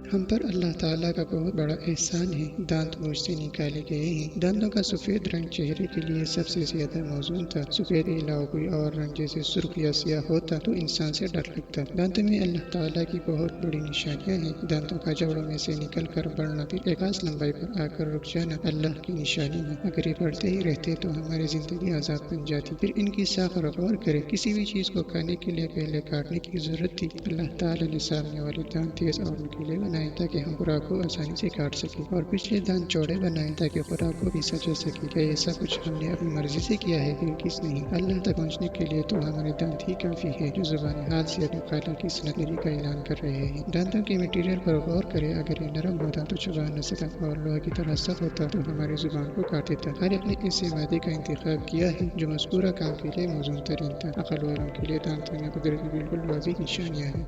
हम पर अल्लाह ताला का बहुत बड़ा एहसान है, दांत मुंह से निकाले गए हैं। दांतों का सफेद रंग चेहरे के लिए सबसे ज्यादा मौजूद था। सफेद के अलावा कोई और रंग जैसे सुर्ख या सियाह होता तो इंसान से डर लगता। दांतों में अल्लाह ताला की बहुत बड़ी निशानियां हैं। दांतों का जबड़ों में से निकल कर बढ़ना, फिर एक खास लंबाई पर आकर रुक जाना अल्लाह की निशानी है। अगर ये बढ़ते ही रहते तो हमारी जिंदगी आजाद बन जाती। फिर इनकी साख और गौर करे, किसी भी चीज को खाने के लिए पहले काटने की जरूरत थी। अल्लाह ताला ने सामने वाले दांत तेज और नुकीले बनाए ताकि हम खुराक को आसानी से काट सके, और पिछले दांत चौड़े बनाए ताकि खुराक को भी सजा सके। क्या ये सब कुछ हमने अपनी मर्जी से किया है? किस नहीं। अल्लाह तक पहुँचने के लिए तो हमारे दांत ही काफी है, जो जुबान हाल से अपने खालिक की सनदरी का ऐलान कर रहे हैं। दांतों के मटेरियल पर गौर करे, अगर ये नरम होता तो चबा न सकता, और लोहा की तरह सख्त होता तो हमारी जुबान को काट देता। खालिक ने ऐसे मादे का इंतखाब किया है जो मज़कूरा काम के लिए मौजूद तरीन था। अक्ल वालों के लिए दांतों में कुदरत की बिल्कुल वाज़ेह निशानियाँ हैं।